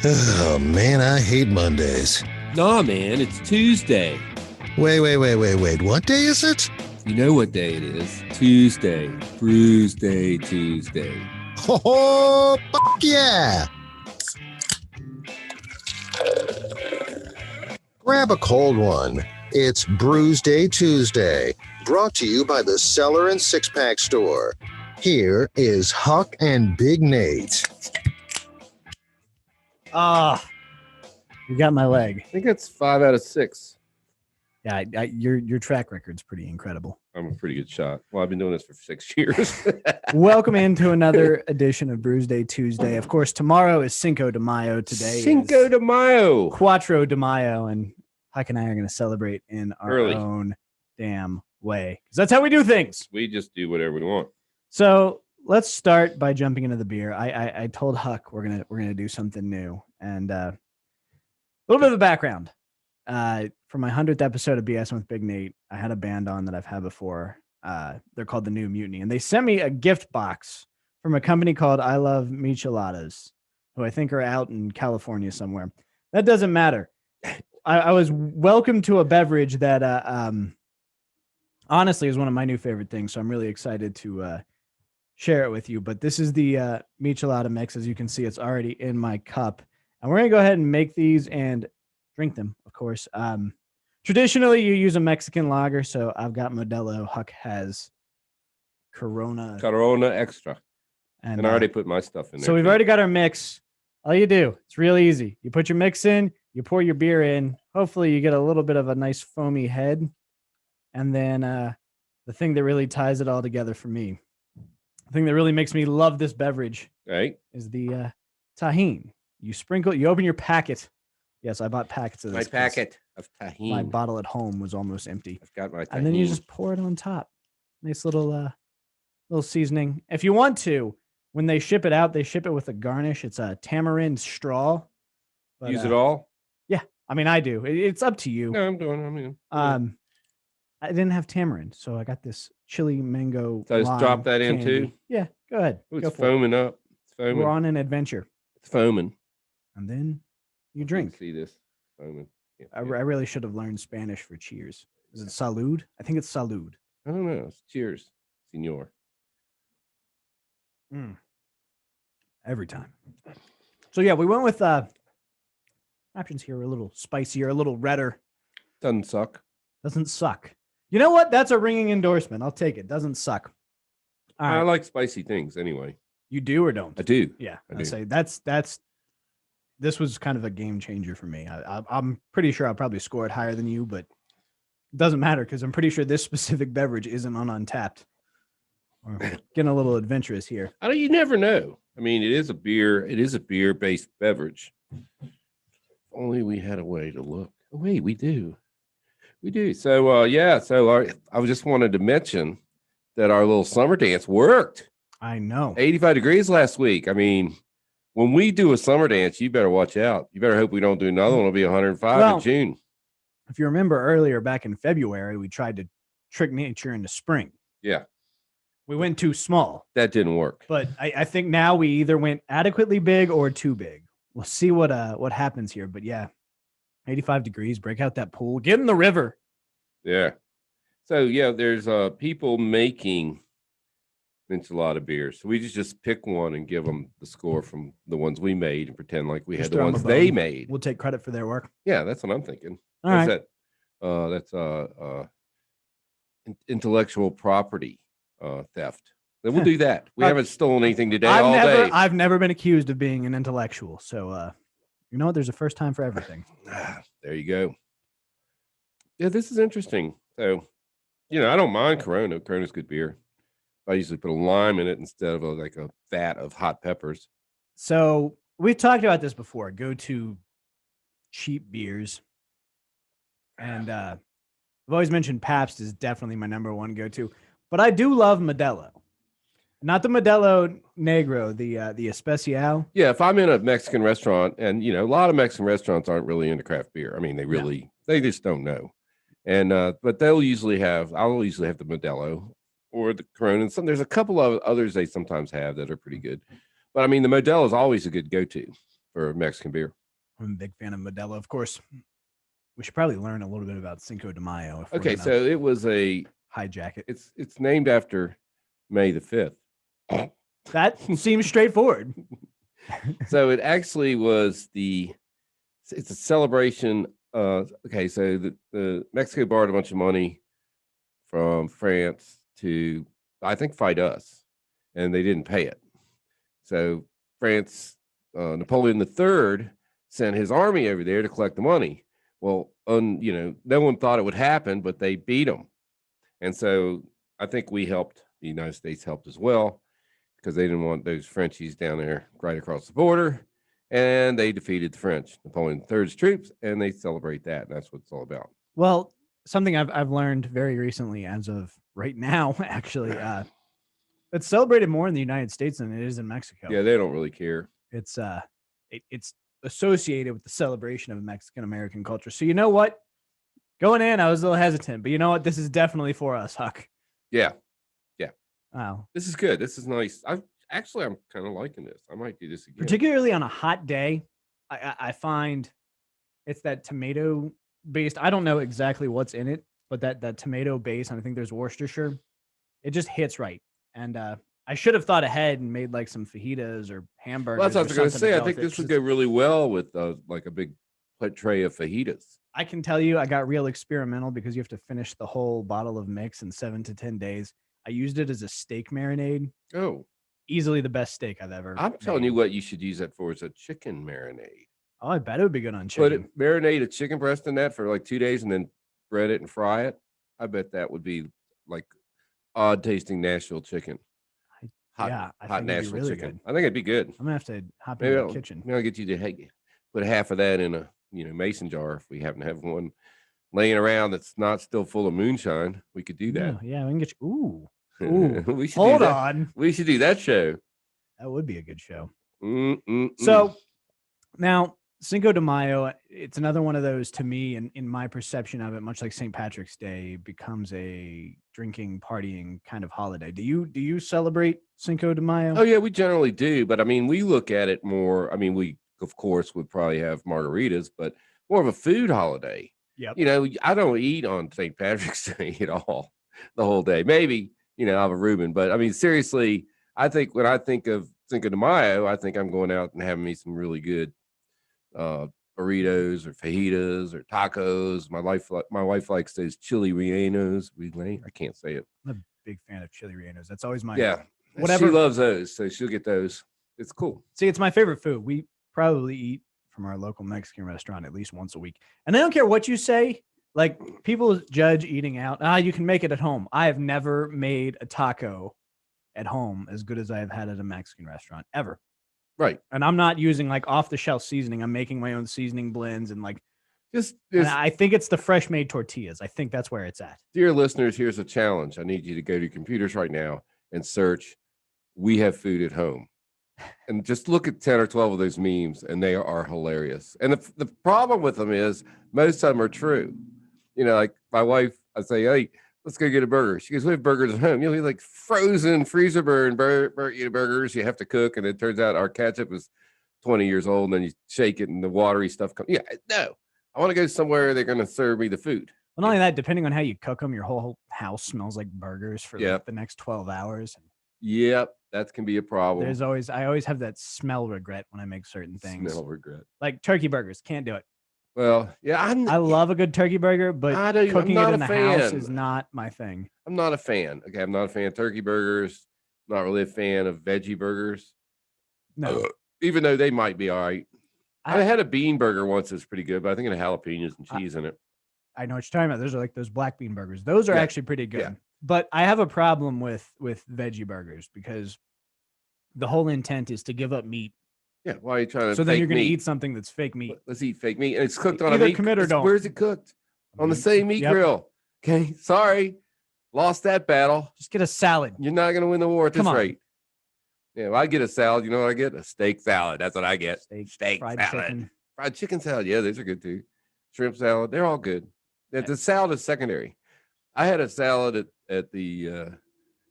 Oh, man, I hate Mondays. Nah, man, it's Tuesday. Wait. What day is it? You know what day it is. Tuesday. Brewsday Tuesday. Oh, fuck yeah! Grab a cold one. It's Brewsday Tuesday, brought to you by the Cellar and Six Pack Store. Here is Huck and Big Nate. You got my leg. I think that's 5 out of 6. Yeah, your track record's pretty incredible. I'm a pretty good shot. Well, I've been doing this for 6 years. Welcome into another edition of Brewsday Tuesday. Of course, tomorrow is Cinco de Mayo. Today Cinco de Mayo. Cuatro De Mayo, and Huck and I are going to celebrate in our Early. own damn way. Because that's how we do things. We just do whatever we want. So let's start by jumping into the beer. I told Huck we're gonna do something new, and a little bit of a background. For my 100th episode of BS with Big Nate, I had a band on that I've had before. They're called the New Mutiny, and they sent me a gift box from a company called I Love Micheladas, who I think are out in California somewhere. That doesn't matter. I was welcomed to a beverage that honestly is one of my new favorite things, so I'm really excited to share it with you. But this is the Michelada mix. As you can see, it's already in my cup, and we're gonna go ahead and make these and drink them, of course. Traditionally, you use a Mexican lager, so I've got Modelo. Huck has Corona Extra. And I already put my stuff in there. So we've already got our mix. All you do, it's real easy. You put your mix in, you pour your beer in. Hopefully, you get a little bit of a nice foamy head. And then the thing that really ties it all together for me, the thing that really makes me love this beverage, right, is the tahini. You open your packet. Yes, I bought packets of this. My packet of tahini. My bottle at home was almost empty. I've got my tahini. And then you just pour it on top. Nice little seasoning. If you want to, when they ship it out, they ship it with a garnish. It's a tamarind straw. But, use it all? Yeah. I mean, I do. It's up to you. No, I'm doing. I didn't have tamarind, so I got this chili mango. So I just drop that in candy. too? Yeah, go ahead. Ooh, it's foaming up. It's foaming. We're on an adventure. It's foaming. And then you drink. See this foaming. Yeah, I really should have learned Spanish for cheers. Is it salud? I think it's salud. I don't know. It's cheers, senor. Every time. So yeah, we went with options here a little spicier, a little redder. Doesn't suck. Doesn't suck. You know what? That's a ringing endorsement. I'll take it. Doesn't suck. All right. I like spicy things anyway. You do or don't? I do. Yeah. I do. Say this was kind of a game changer for me. I'm pretty sure I'll probably score it higher than you, but it doesn't matter because I'm pretty sure this specific beverage isn't on Untapped. We're getting a little adventurous here. You never know. I mean, it is a beer. It is a beer-based beverage. If only we had a way to look. Oh, wait, we do. We do. So, I just wanted to mention that our little summer dance worked. I know. 85 degrees last week. I mean, when we do a summer dance, you better watch out. You better hope we don't do another one. It'll be 105 in June. If you remember earlier back in February, we tried to trick nature into spring. Yeah. We went too small. That didn't work. But I think now we either went adequately big or too big. We'll see what happens here. But yeah, 85 degrees, break out that pool, get in the river. Yeah. So yeah, there's people making Michelada beers. So we just pick one and give them the score from the ones we made and pretend like we had the ones they made. We'll take credit for their work. Yeah, that's what I'm thinking. All right. That's intellectual property theft. Then we'll do that. We haven't stolen anything today day. I've never been accused of being an intellectual. So you know what? There's a first time for everything. There you go. Yeah, this is interesting. So, I don't mind Corona. Corona's good beer. I usually put a lime in it instead of a vat of hot peppers. So we've talked about this before. Go to cheap beers. And I've always mentioned Pabst is definitely my number one go-to. But I do love Modelo. Not the Modelo Negro, the Especial. Yeah, if I'm in a Mexican restaurant, and a lot of Mexican restaurants aren't really into craft beer. I mean, they just don't know. And but I'll usually have the Modelo or the Corona. And there's a couple of others they sometimes have that are pretty good. But I mean, the Modelo is always a good go-to. for Mexican beer. I'm a big fan of Modelo, of course. We should probably learn a little bit about Cinco de Mayo. If Okay, so it was a hijack it. It's named after May the 5th. That seems straightforward. So it actually was it's a celebration. Okay, so the Mexico borrowed a bunch of money from France to, I think, fight us, and they didn't pay it. So France, Napoleon III sent his army over there to collect the money. Well, no one thought it would happen, but they beat them. And so I think we helped, the United States helped as well, because they didn't want those Frenchies down there right across the border. And they defeated the French, Napoleon III's troops, and they celebrate that. And that's what it's all about. Well, something I've learned very recently, as of right now, actually, it's celebrated more in the United States than it is in Mexico. Yeah, they don't really care. It's it's associated with the celebration of Mexican American culture. So you know what? Going in, I was a little hesitant, but you know what? This is definitely for us, Huck. Yeah. Wow. This is good. This is nice. I'm kind of liking this. I might do this again. Particularly on a hot day, I find it's that tomato based. I don't know exactly what's in it, but that tomato base, and I think there's Worcestershire. It just hits right. And I should have thought ahead and made like some fajitas or hamburgers. Well, that's what I was going to say. I think this would go really well with like a big tray of fajitas. I can tell you, I got real experimental because you have to finish the whole bottle of mix in 7 to 10 days. I used it as a steak marinade. Oh, easily the best steak I've ever. I'm telling you what you should use that for is a chicken marinade. Oh, I bet it would be good on chicken. Marinate a chicken breast in that for like 2 days and then bread it and fry it. I bet that would be like odd tasting Nashville chicken. Hot Nashville really chicken. Good. I think it'd be good. I'm gonna have to hop into the kitchen. Maybe I'll get you to put half of that in a mason jar if we happen to have one laying around that's not still full of moonshine. We could do that. Yeah, we can get you. Ooh. We should hold on. We should do that show. That would be a good show. Mm-mm-mm. So now Cinco de Mayo, it's another one of those, to me, in my perception of it, much like St. Patrick's Day, becomes a drinking, partying kind of holiday. Do you celebrate Cinco de Mayo? Oh yeah, we generally do, but I mean, we look at it more. I mean, we of course would probably have margaritas, but more of a food holiday. Yep. I don't eat on St. Patrick's Day at all the whole day. Maybe, I have a Reuben, but I mean, seriously, I think when I think of Cinco de Mayo, I think I'm going out and having me some really good burritos or fajitas or tacos. My wife likes those chili rellenos. I can't say it. I'm a big fan of chili rellenos. That's always my whatever. She loves those, so she'll get those. It's cool. See, it's my favorite food. We probably eat from our local Mexican restaurant at least once a week. And I don't care what you say. Like, people judge eating out. You can make it at home. I have never made a taco at home as good as I have had at a Mexican restaurant ever. Right. And I'm not using like off the shelf seasoning. I'm making my own seasoning blends and like and I think it's the fresh made tortillas. I think that's where it's at. Dear listeners, here's a challenge. I need you to go to your computers right now and search "We Have Food at Home." And just look at 10 or 12 of those memes, and they are hilarious. And the problem with them is most of them are true. Like my wife, I say, "Hey, let's go get a burger." She goes, "We have burgers at home." Like frozen, freezer burn burgers you have to cook. And it turns out our ketchup is 20 years old, and then you shake it and the watery stuff comes. Yeah, no. I want to go somewhere they're going to serve me the food. Well, not only that, depending on how you cook them, your whole house smells like burgers for like the next 12 hours. Yep, that can be a problem. I always have that smell regret when I make certain things. Smell regret. Like turkey burgers, can't do it. Well, yeah, I love a good turkey burger, but cooking it in the house is not my thing. I'm not a fan. Okay, I'm not a fan of turkey burgers. Not really a fan of veggie burgers. No, even though they might be all right. I had a bean burger once that's pretty good, but I think it had jalapenos and cheese in it. I know what you're talking about. Those are like those black bean burgers. Those are actually pretty good. Yeah. But I have a problem with veggie burgers because the whole intent is to give up meat. Yeah, why are you trying to? So then you're going to eat something that's fake meat. Let's eat fake meat, and it's cooked on a meat. Commit or don't. Where's it cooked? On the same meat grill. Okay, sorry, lost that battle. Just get a salad. You're not going to win the war at this rate. Yeah, well, I get a salad. You know what I get? A steak salad. That's what I get. Steak fried salad. Chicken. Fried chicken salad. Yeah, those are good too. Shrimp salad. They're all good. The salad is secondary. I had a salad at the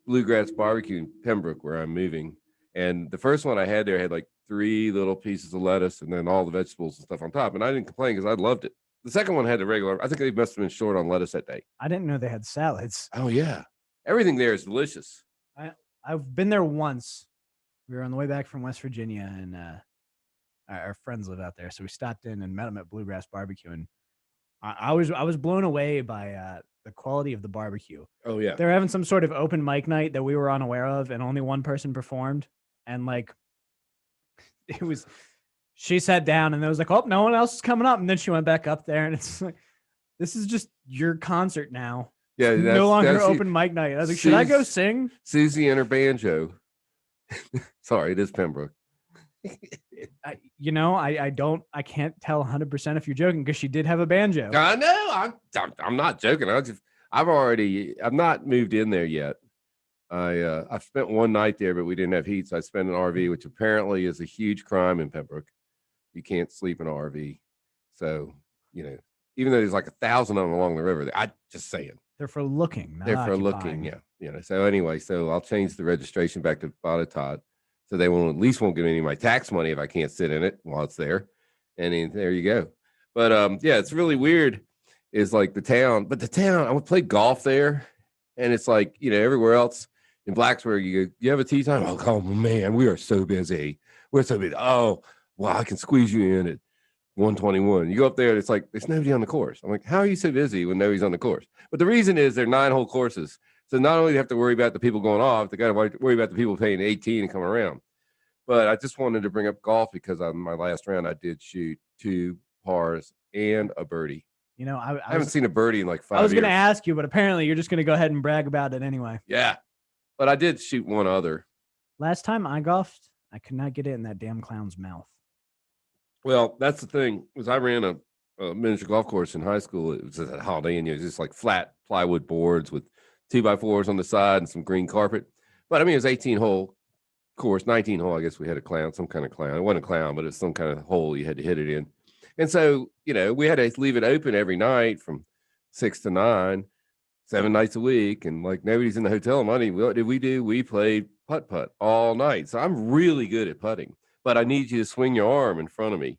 Bluegrass Barbecue in Pembroke where I'm moving. And the first one I had there had like 3 little pieces of lettuce and then all the vegetables and stuff on top. And I didn't complain because I loved it. The second one had the regular. I think they must have been short on lettuce that day. I didn't know they had salads. Oh yeah, everything there is delicious. I've been there once. We were on the way back from West Virginia, and our friends live out there, so we stopped in and met them at Bluegrass Barbecue, and I was blown away by the quality of the barbecue. Oh yeah, they were having some sort of open mic night that we were unaware of, and only one person performed, and like it was. She sat down, and it was like, oh, no one else is coming up, and then she went back up there, and it's like, this is just your concert now. Yeah, no longer open mic night. I was like, should I go sing? Susie and her banjo. Sorry, it is Pembroke. I can't tell 100% if you're joking because she did have a banjo. I know. I'm not joking. I've not moved in there yet. I've spent one night there, but we didn't have heat, so I spent an RV, which apparently is a huge crime in Pembroke. You can't sleep in an RV. So, even though there's like 1,000 of them along the river, I just saying. They're for looking. They're for looking, yeah. So anyway, I'll change the registration back to Botetourt, so they won't give me any of my tax money if I can't sit in it while it's there. And then, there you go. But yeah, it's really weird. Is like the town, I would play golf there, and it's like everywhere else in Blacksburg, you have a tea time. Oh man, we are so busy. We're so busy. Oh wow, I can squeeze you in at 121. You go up there, and it's like there's nobody on the course. I'm like, how are you so busy when nobody's on the course? But the reason is they're 9-hole courses. So not only do you have to worry about the people going off, they got to worry about the people paying 18 and come around. But I just wanted to bring up golf because on my last round, I did shoot 2 pars and a birdie. I haven't seen a birdie in like 5 years. I was going to ask you, but apparently you're just going to go ahead and brag about it anyway. Yeah. But I did shoot one other. Last time I golfed, I could not get it in that damn clown's mouth. Well, that's the thing, was I ran a miniature golf course in high school. It was a Holiday Inn. It was just like flat plywood boards with 2x4s on the side and some green carpet. But I mean, it was 18-hole course, 19-hole. I guess we had a clown, some kind of clown. It wasn't a clown, but it was some kind of hole you had to hit it in. And so, we had to leave it open every night from 6 to 9, 7 nights a week. And like nobody's in the hotel money. What did we do? We played putt all night. So I'm really good at putting, but I need you to swing your arm in front of me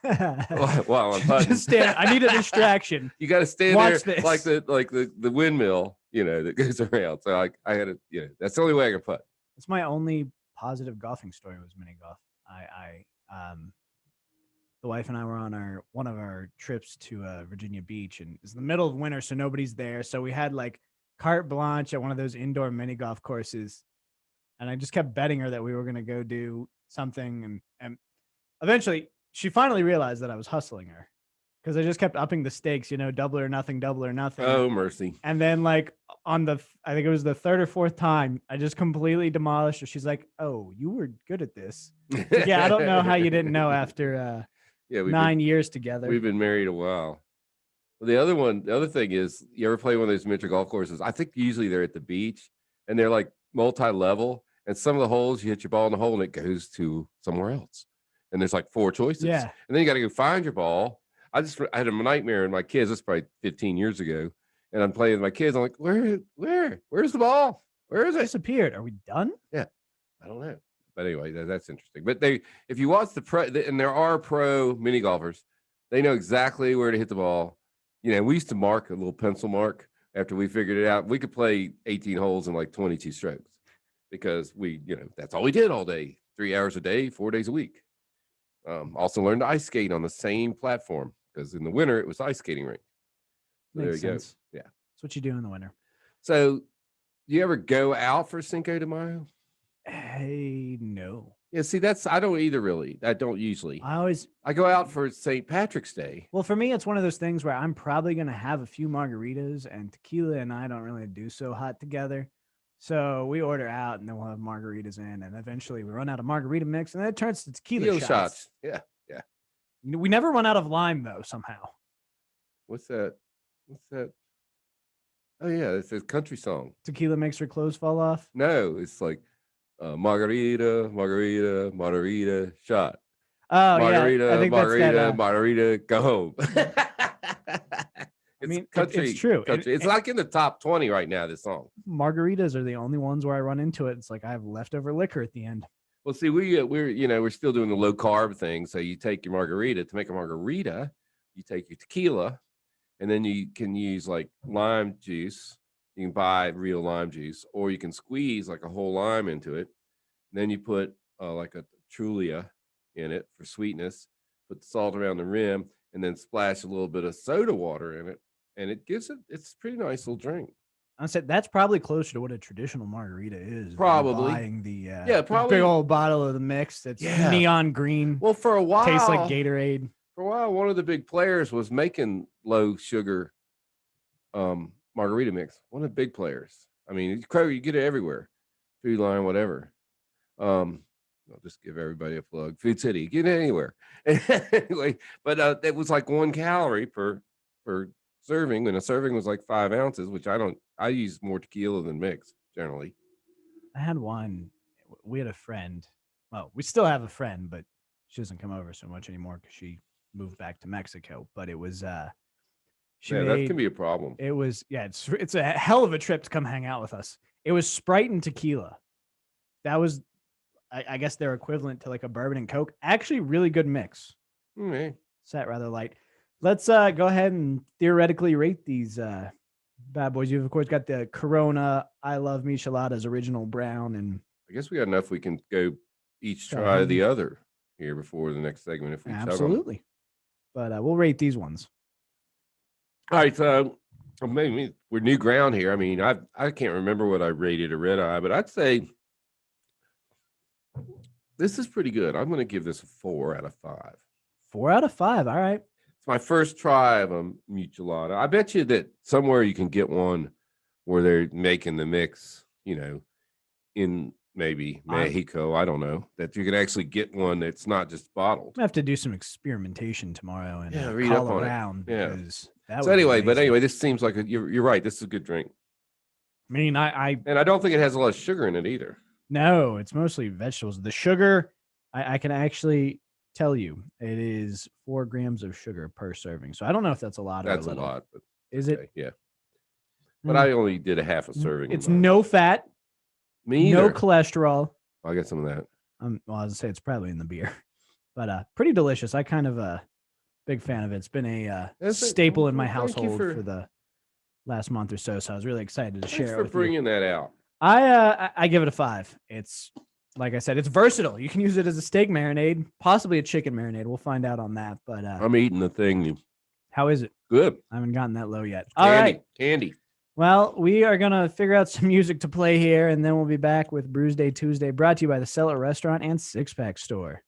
while I'm putting. Just stand. I need a distraction. You got to stand there like the windmill, that goes around. So I had to, that's the only way I can putt. It's my only positive golfing story was mini golf. The wife and I were on one of our trips to Virginia Beach, and it's the middle of winter, so nobody's there. So we had like carte blanche at one of those indoor mini golf courses, and I just kept betting her that we were going to go do something, and eventually she finally realized that I was hustling her because I just kept upping the stakes, double or nothing. Oh, mercy. And then like I think it was the 3rd or 4th time, I just completely demolished her. She's like, oh, you were good at this. Like, yeah, I don't know how you didn't know after 9 years together. We've been married a while. The other thing is, you ever play one of those miniature golf courses? I think usually they're at the beach and they're like multi-level, and some of the holes you hit your ball in the hole and it goes to somewhere else. And there's like 4 choices. Yeah. And then you got to go find your ball. I had a nightmare in my kids. This is probably 15 years ago. And I'm playing with my kids. I'm like, where's the ball? Where is it? Disappeared. Are we done? Yeah. I don't know. But anyway, that's interesting. But if you watch and there are pro mini golfers, they know exactly where to hit the ball. We used to mark a little pencil mark after we figured it out. We could play 18 holes in like 22 strokes because that's all we did all day, 3 hours a day, 4 days a week. Also learned to ice skate on the same platform because in the winter it was ice skating rink. So there you go. Yeah. That's what you do in the winter. So do you ever go out for Cinco de Mayo? Hey, no. Yeah, see, I don't either, really. I don't usually. I go out for St. Patrick's Day. Well, for me, it's one of those things where I'm probably going to have a few margaritas, and tequila and I don't really do so hot together. So we order out, and then we'll have margaritas in, and eventually we run out of margarita mix, and then it turns to tequila shots. Yeah. We never run out of lime, though, somehow. What's that? Oh, yeah, it's a country song. Tequila makes her clothes fall off? No, it's like margarita, shot. Oh, margarita, yeah. I think margarita, go home. It's true. Country. It's like in the top 20 right now, this song. Margaritas are the only ones where I run into it. It's like I have leftover liquor at the end. Well, see, we're still doing the low carb thing. So you take your margarita to make a margarita. You take your tequila, and then you can use like lime juice. You can buy real lime juice, or you can squeeze like a whole lime into it. Then you put like a Trulia in it for sweetness. Put the salt around the rim, and then splash a little bit of soda water in it, and it's a pretty nice little drink. I said that's probably closer to what a traditional margarita is. Probably. Buying the probably the big old bottle of the mix that's neon green. Well, for a while, tastes like Gatorade. For a while, one of the big players was making low sugar margarita mix. One of the big players. I mean, Kroger, you get it everywhere. Food Line, whatever. I'll just give everybody a plug. Food City, get it anywhere. Anyway, but it was like 1 calorie per serving, and a serving was like 5 ounces, which I use more tequila than mix generally. I had one. We had a friend. Well, we still have a friend, but she doesn't come over so much anymore because she moved back to Mexico. But it was that can be a problem. It was it's a hell of a trip to come hang out with us. It was Sprite and tequila. That was, I guess, their equivalent to like a bourbon and Coke. Actually, really good mix. Mm-hmm. Sat rather light. Let's go ahead and theoretically rate these bad boys. You've of course got the Corona I Love Micheladas original brown, and I guess we got enough. We can go each try the other here before the next segment if we absolutely. But we'll rate these ones. All right, so maybe we're new ground here. I mean, I can't remember what I rated a Redeye, but I'd say this is pretty good. I'm going to give this a 4 out of 5. 4 out of 5. All right. It's my first try of a Michelada. I bet you that somewhere you can get one where they're making the mix, in maybe Mexico. I don't know, that you can actually get one that's not just bottled. I have to do some experimentation tomorrow and read call up on around. Yeah. Because So anyway, this seems like you're right. This is a good drink. I mean, and I don't think it has a lot of sugar in it either. No, it's mostly vegetables. The sugar, I can actually tell you, it is 4 grams of sugar per serving. So I don't know if that's a lot or that's a little. A lot, but is it? Yeah. But I only did a half a serving. It's no fat. Me either. No cholesterol. I'll get some of that. Well, I was say it's probably in the beer, but pretty delicious. I kind of a big fan of it. It's been a staple in my household for the last month or so. So I was really excited to share it with you. For bringing that out. I give it a 5. It's, like I said, it's versatile. You can use it as a steak marinade, possibly a chicken marinade. We'll find out on that. But I'm eating the thing. How is it? Good. I haven't gotten that low yet. All right. Candy. Well, we are going to figure out some music to play here, and then we'll be back with Brewsday Tuesday, brought to you by the Cellar Restaurant and Six Pack Store.